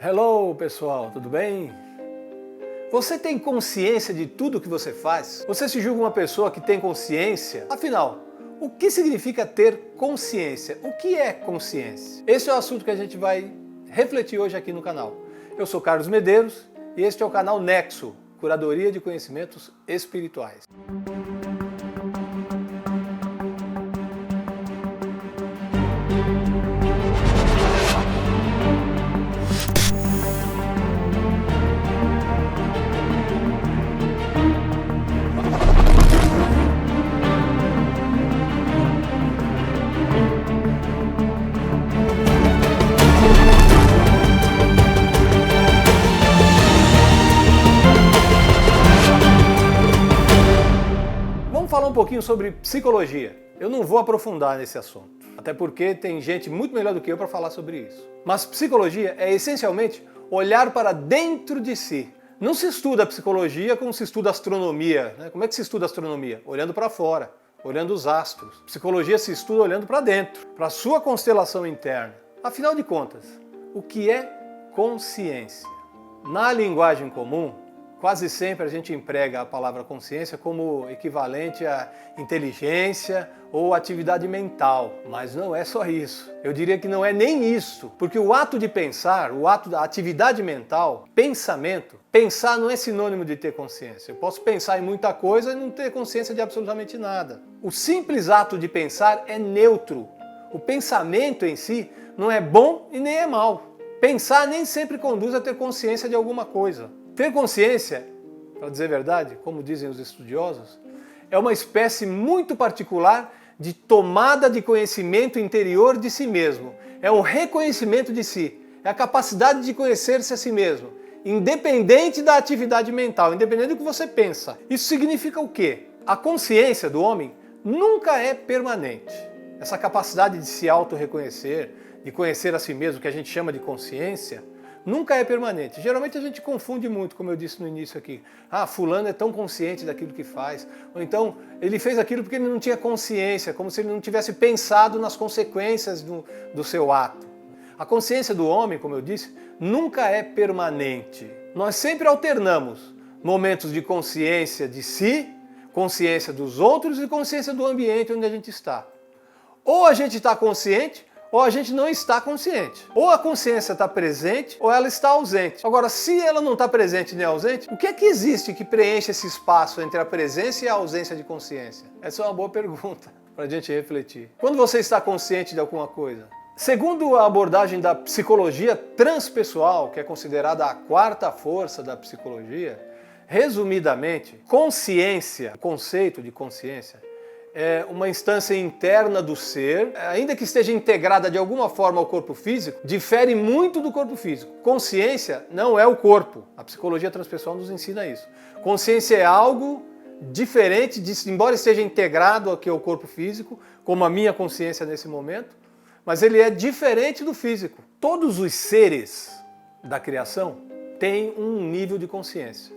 Hello, pessoal, tudo bem? Você tem consciência de tudo que você faz? Você se julga uma pessoa que tem consciência? Afinal, o que significa ter consciência? O que é consciência? Esse é o assunto que a gente vai refletir hoje aqui no canal. Eu sou Carlos Medeiros e este é o canal Nexo, Curadoria de Conhecimentos Espirituais. Vamos falar um pouquinho sobre psicologia. Eu não vou aprofundar nesse assunto, até porque tem gente muito melhor do que eu para falar sobre isso. Mas psicologia é essencialmente olhar para dentro de si. Não se estuda a psicologia como se estuda a astronomia, né? Como é que se estuda a astronomia? Olhando para fora, olhando os astros. Psicologia se estuda olhando para dentro, para a sua constelação interna. Afinal de contas, o que é consciência? Na linguagem comum, quase sempre a gente emprega a palavra consciência como equivalente a inteligência ou atividade mental, mas não é só isso. Eu diria que não é nem isso, porque o ato de pensar, o ato da atividade mental, pensamento, pensar não é sinônimo de ter consciência. Eu posso pensar em muita coisa e não ter consciência de absolutamente nada. O simples ato de pensar é neutro. O pensamento em si não é bom e nem é mal. Pensar nem sempre conduz a ter consciência de alguma coisa. Ter consciência, para dizer a verdade, como dizem os estudiosos, é uma espécie muito particular de tomada de conhecimento interior de si mesmo. É um reconhecimento de si, é a capacidade de conhecer-se a si mesmo, independente da atividade mental, independente do que você pensa. Isso significa o quê? A consciência do homem nunca é permanente. Essa capacidade de se auto-reconhecer, de conhecer a si mesmo, que a gente chama de consciência, nunca é permanente. Geralmente a gente confunde muito, como eu disse no início aqui. Ah, fulano é tão consciente daquilo que faz. Ou então, ele fez aquilo porque ele não tinha consciência, como se ele não tivesse pensado nas consequências do seu ato. A consciência do homem, como eu disse, nunca é permanente. Nós sempre alternamos momentos de consciência de si, consciência dos outros e consciência do ambiente onde a gente está. Ou a gente está consciente, ou a gente não está consciente. Ou a consciência está presente, ou ela está ausente. Agora, se ela não está presente nem ausente, o que é que existe que preenche esse espaço entre a presença e a ausência de consciência? Essa é uma boa pergunta para a gente refletir. Quando você está consciente de alguma coisa? Segundo a abordagem da psicologia transpessoal, que é considerada a quarta força da psicologia, resumidamente, consciência, o conceito de consciência, é uma instância interna do ser, ainda que esteja integrada de alguma forma ao corpo físico, difere muito do corpo físico. Consciência não é o corpo. A psicologia transpessoal nos ensina isso. Consciência é algo diferente, embora esteja integrado aqui ao corpo físico, como a minha consciência nesse momento, mas ele é diferente do físico. Todos os seres da criação têm um nível de consciência.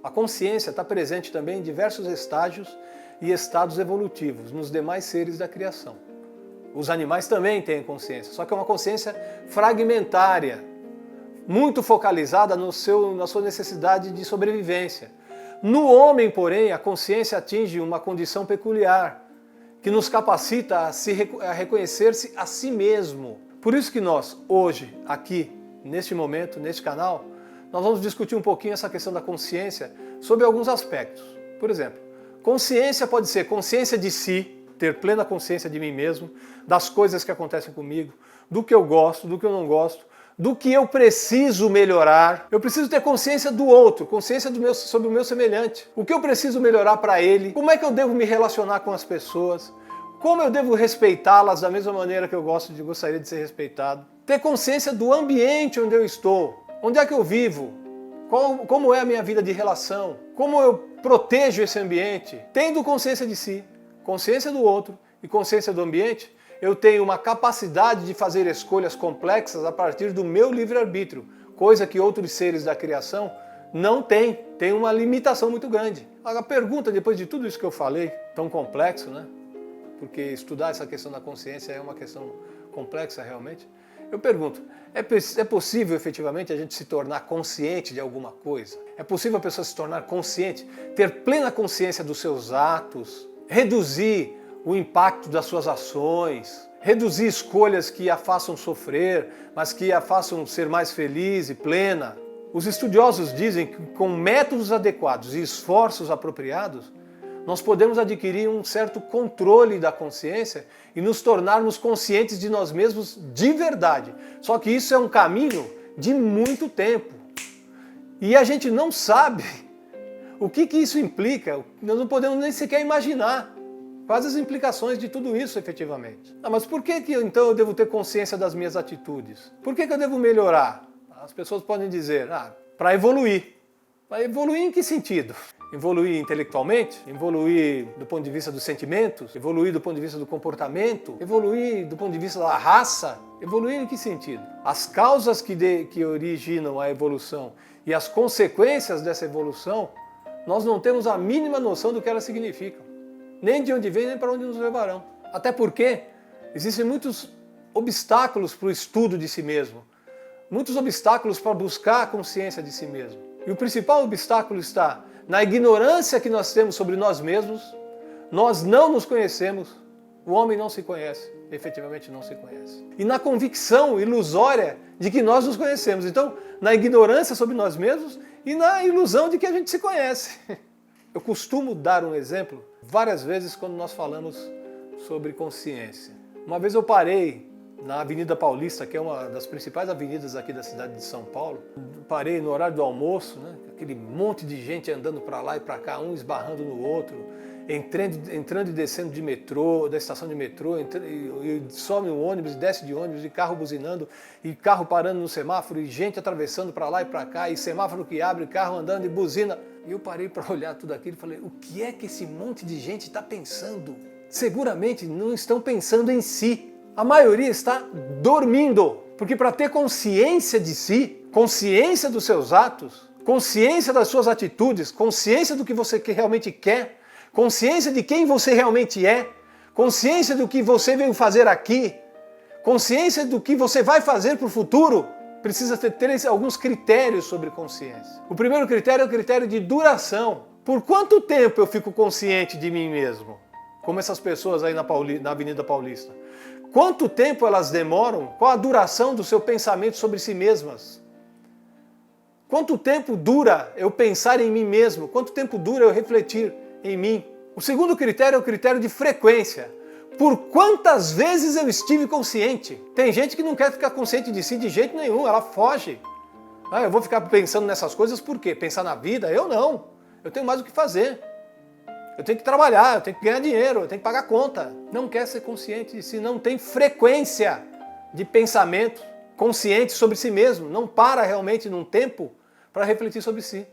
A consciência está presente também em diversos estágios e estados evolutivos nos demais seres da criação. Os animais também têm consciência, só que é uma consciência fragmentária, muito focalizada na sua necessidade de sobrevivência. No homem, porém, a consciência atinge uma condição peculiar, que nos capacita a reconhecer-se a si mesmo. Por isso que nós, hoje, aqui, neste momento, neste canal, nós vamos discutir um pouquinho essa questão da consciência sobre alguns aspectos. Por exemplo, consciência pode ser consciência de si, ter plena consciência de mim mesmo, das coisas que acontecem comigo, do que eu gosto, do que eu não gosto, do que eu preciso melhorar. Eu preciso ter consciência do outro, consciência sobre o meu semelhante. O que eu preciso melhorar para ele, como é que eu devo me relacionar com as pessoas, como eu devo respeitá-las da mesma maneira que eu gostaria de ser respeitado. Ter consciência do ambiente onde eu estou, onde é que eu vivo, como é a minha vida de relação, como eu protejo esse ambiente. Tendo consciência de si, consciência do outro e consciência do ambiente, eu tenho uma capacidade de fazer escolhas complexas a partir do meu livre-arbítrio, coisa que outros seres da criação não têm, tem uma limitação muito grande. A pergunta, depois de tudo isso que eu falei, tão complexo, né? Porque estudar essa questão da consciência é uma questão complexa realmente, Eu pergunto, é possível efetivamente a gente se tornar consciente de alguma coisa? É possível a pessoa se tornar consciente, ter plena consciência dos seus atos, reduzir o impacto das suas ações, reduzir escolhas que a façam sofrer, mas que a façam ser mais feliz e plena? Os estudiosos dizem que com métodos adequados e esforços apropriados, nós podemos adquirir um certo controle da consciência e nos tornarmos conscientes de nós mesmos de verdade. Só que isso é um caminho de muito tempo. E a gente não sabe o que isso implica, nós não podemos nem sequer imaginar quais as implicações de tudo isso efetivamente. Mas por que então eu devo ter consciência das minhas atitudes? Por que eu devo melhorar? As pessoas podem dizer, para evoluir. Para evoluir em que sentido? Evoluir intelectualmente, evoluir do ponto de vista dos sentimentos, evoluir do ponto de vista do comportamento, evoluir do ponto de vista da raça. Evoluir em que sentido? As causas que originam a evolução e as consequências dessa evolução, nós não temos a mínima noção do que elas significam. Nem de onde vêm, nem para onde nos levarão. Até porque existem muitos obstáculos para o estudo de si mesmo, muitos obstáculos para buscar a consciência de si mesmo. E o principal obstáculo está na ignorância que nós temos sobre nós mesmos. Nós não nos conhecemos, o homem não se conhece, efetivamente não se conhece. E na convicção ilusória de que nós nos conhecemos. Então, na ignorância sobre nós mesmos e na ilusão de que a gente se conhece. Eu costumo dar um exemplo várias vezes quando nós falamos sobre consciência. Uma vez eu parei na Avenida Paulista, que é uma das principais avenidas aqui da cidade de São Paulo. Parei no horário do almoço, aquele monte de gente andando para lá e para cá, um esbarrando no outro, entrando e descendo de metrô, da estação de metrô, e sobe um ônibus, desce de ônibus, e carro buzinando, e carro parando no semáforo, e gente atravessando para lá e para cá, e semáforo que abre, carro andando e buzina. E eu parei para olhar tudo aquilo e falei, o que é que esse monte de gente está pensando? Seguramente não estão pensando em si. A maioria está dormindo, porque para ter consciência de si, consciência dos seus atos, consciência das suas atitudes, consciência do que você realmente quer, consciência de quem você realmente é, consciência do que você veio fazer aqui, consciência do que você vai fazer para o futuro, precisa ter alguns critérios sobre consciência. O primeiro critério é o critério de duração. Por quanto tempo eu fico consciente de mim mesmo? Como essas pessoas aí na Avenida Paulista. Quanto tempo elas demoram? Qual a duração do seu pensamento sobre si mesmas? Quanto tempo dura eu pensar em mim mesmo? Quanto tempo dura eu refletir em mim? O segundo critério é o critério de frequência. Por quantas vezes eu estive consciente? Tem gente que não quer ficar consciente de si de jeito nenhum, ela foge. Eu vou ficar pensando nessas coisas por quê? Pensar na vida? Eu não. Eu tenho mais o que fazer. Eu tenho que trabalhar, eu tenho que ganhar dinheiro, eu tenho que pagar conta. Não quer ser consciente de si, não tem frequência de pensamento consciente sobre si mesmo. Não para realmente num tempo para refletir sobre si.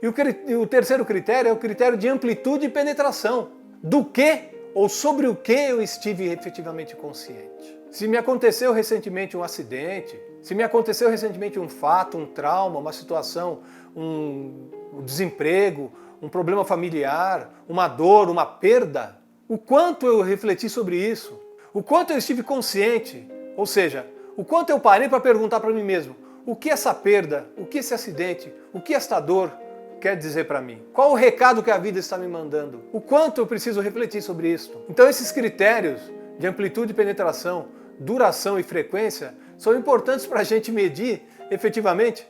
E o terceiro critério é o critério de amplitude e penetração. Do que ou sobre o que eu estive efetivamente consciente. Se me aconteceu recentemente um acidente, se me aconteceu recentemente um fato, um trauma, uma situação, um desemprego, um problema familiar, uma dor, uma perda, o quanto eu refleti sobre isso, o quanto eu estive consciente, ou seja, o quanto eu parei para perguntar para mim mesmo, o que essa perda, o que esse acidente, o que esta dor quer dizer para mim? Qual o recado que a vida está me mandando? O quanto eu preciso refletir sobre isso? Então esses critérios de amplitude e penetração, duração e frequência são importantes para a gente medir efetivamente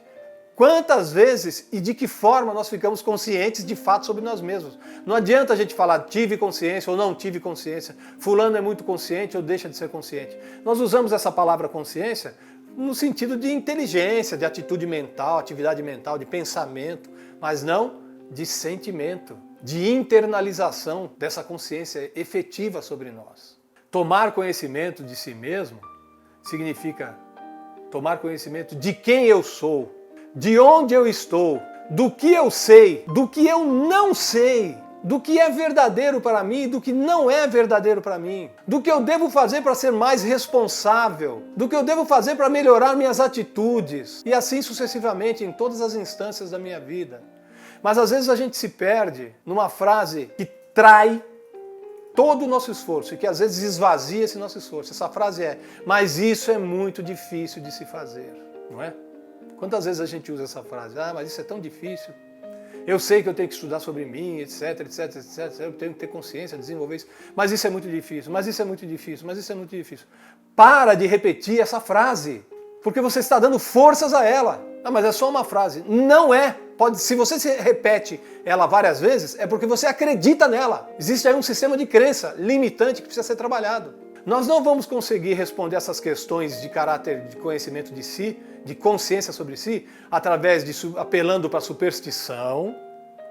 quantas vezes e de que forma nós ficamos conscientes de fato sobre nós mesmos. Não adianta a gente falar tive consciência ou não tive consciência, fulano é muito consciente ou deixa de ser consciente. Nós usamos essa palavra consciência no sentido de inteligência, de atitude mental, atividade mental, de pensamento, mas não de sentimento, de internalização dessa consciência efetiva sobre nós. Tomar conhecimento de si mesmo significa tomar conhecimento de quem eu sou, de onde eu estou, do que eu sei, do que eu não sei, do que é verdadeiro para mim e do que não é verdadeiro para mim, do que eu devo fazer para ser mais responsável, do que eu devo fazer para melhorar minhas atitudes e assim sucessivamente em todas as instâncias da minha vida. Mas às vezes a gente se perde numa frase que trai todo o nosso esforço e que às vezes esvazia esse nosso esforço. Essa frase é: mas isso é muito difícil de se fazer, não é? Quantas vezes a gente usa essa frase? Ah, mas isso é tão difícil. Eu sei que eu tenho que estudar sobre mim, etc, etc, etc. Eu tenho que ter consciência, desenvolver isso. Mas isso é muito difícil, mas isso é muito difícil, mas isso é muito difícil. Para de repetir essa frase, porque você está dando forças a ela. Ah, mas é só uma frase. Não é. Se você repete ela várias vezes, é porque você acredita nela. Existe aí um sistema de crença limitante que precisa ser trabalhado. Nós não vamos conseguir responder essas questões de caráter de conhecimento de si, de consciência sobre si, através de apelando para a superstição.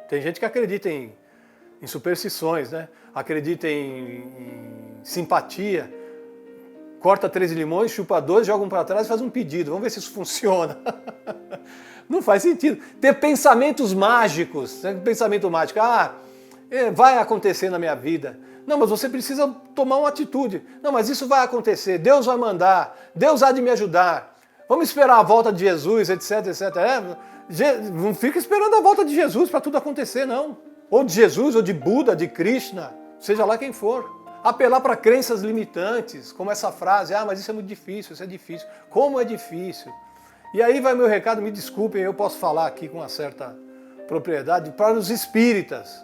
Tem gente que acredita em superstições, né? Acredita em simpatia. Corta 3 limões, chupa 2, joga um para trás e faz um pedido. Vamos ver se isso funciona. Não faz sentido. Ter pensamentos mágicos. Pensamento mágico. Ah, vai acontecer na minha vida. Não, mas você precisa tomar uma atitude. Não, mas isso vai acontecer. Deus vai mandar. Deus há de me ajudar. Vamos esperar a volta de Jesus, etc, etc. Não fica esperando a volta de Jesus para tudo acontecer, não. Ou de Jesus, ou de Buda, de Krishna, seja lá quem for. Apelar para crenças limitantes, como essa frase: ah, mas isso é muito difícil, isso é difícil. Como é difícil? E aí vai meu recado, me desculpem, eu posso falar aqui com uma certa propriedade, para os espíritas,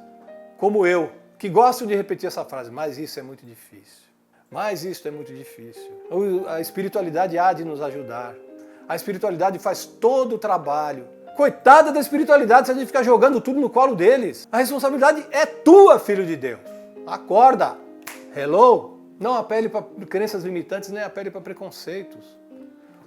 como eu, que gostam de repetir essa frase: mas isso é muito difícil. Mas isso é muito difícil. A espiritualidade há de nos ajudar. A espiritualidade faz todo o trabalho. Coitada da espiritualidade se a gente ficar jogando tudo no colo deles. A responsabilidade é tua, filho de Deus. Acorda! Hello? Não apele para crenças limitantes, nem apele para preconceitos.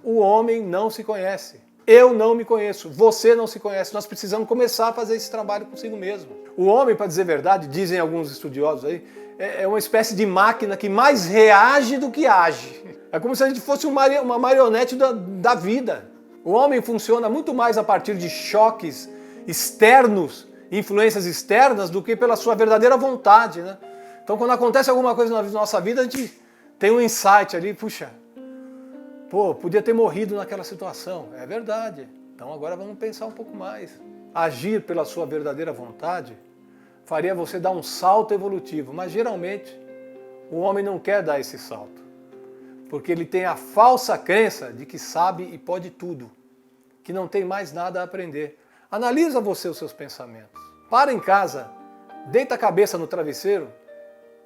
O homem não se conhece. Eu não me conheço. Você não se conhece. Nós precisamos começar a fazer esse trabalho consigo mesmo. O homem, para dizer a verdade, dizem alguns estudiosos aí, é uma espécie de máquina que mais reage do que age. É como se a gente fosse uma marionete da vida. O homem funciona muito mais a partir de choques externos, influências externas, do que pela sua verdadeira vontade, né? Então, quando acontece alguma coisa na nossa vida, a gente tem um insight ali: puxa, podia ter morrido naquela situação. É verdade. Então, agora vamos pensar um pouco mais. Agir pela sua verdadeira vontade faria você dar um salto evolutivo, mas geralmente o homem não quer dar esse salto, porque ele tem a falsa crença de que sabe e pode tudo, que não tem mais nada a aprender. Analisa você os seus pensamentos. Para em casa, deita a cabeça no travesseiro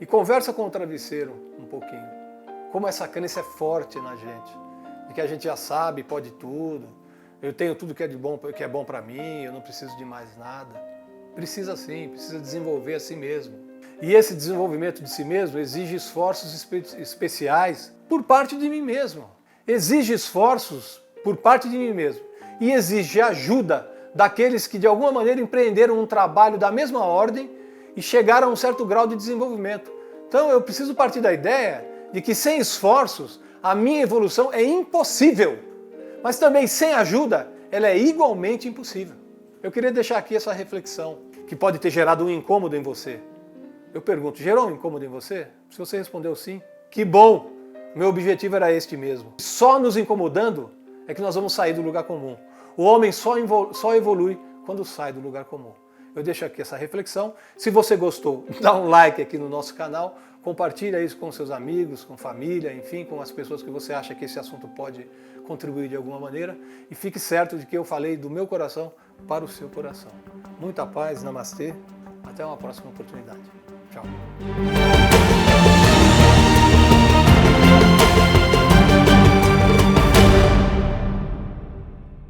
e conversa com o travesseiro um pouquinho. Como essa crença é forte na gente, de que a gente já sabe, pode tudo, eu tenho tudo que é bom para mim, eu não preciso de mais nada. Precisa sim, precisa desenvolver a si mesmo. E esse desenvolvimento de si mesmo exige esforços especiais por parte de mim mesmo. Exige esforços por parte de mim mesmo. E exige ajuda daqueles que de alguma maneira empreenderam um trabalho da mesma ordem e chegaram a um certo grau de desenvolvimento. Então eu preciso partir da ideia de que sem esforços a minha evolução é impossível, mas também sem ajuda ela é igualmente impossível. Eu queria deixar aqui essa reflexão, que pode ter gerado um incômodo em você. Eu pergunto: gerou um incômodo em você? Se você respondeu sim, que bom! Meu objetivo era este mesmo. Só nos incomodando é que nós vamos sair do lugar comum. O homem só evolui quando sai do lugar comum. Eu deixo aqui essa reflexão. Se você gostou, dá um like aqui no nosso canal, compartilha isso com seus amigos, com família, enfim, com as pessoas que você acha que esse assunto pode contribuir de alguma maneira. E fique certo de que eu falei do meu coração para o seu coração. Muita paz, namastê, até uma próxima oportunidade. Tchau.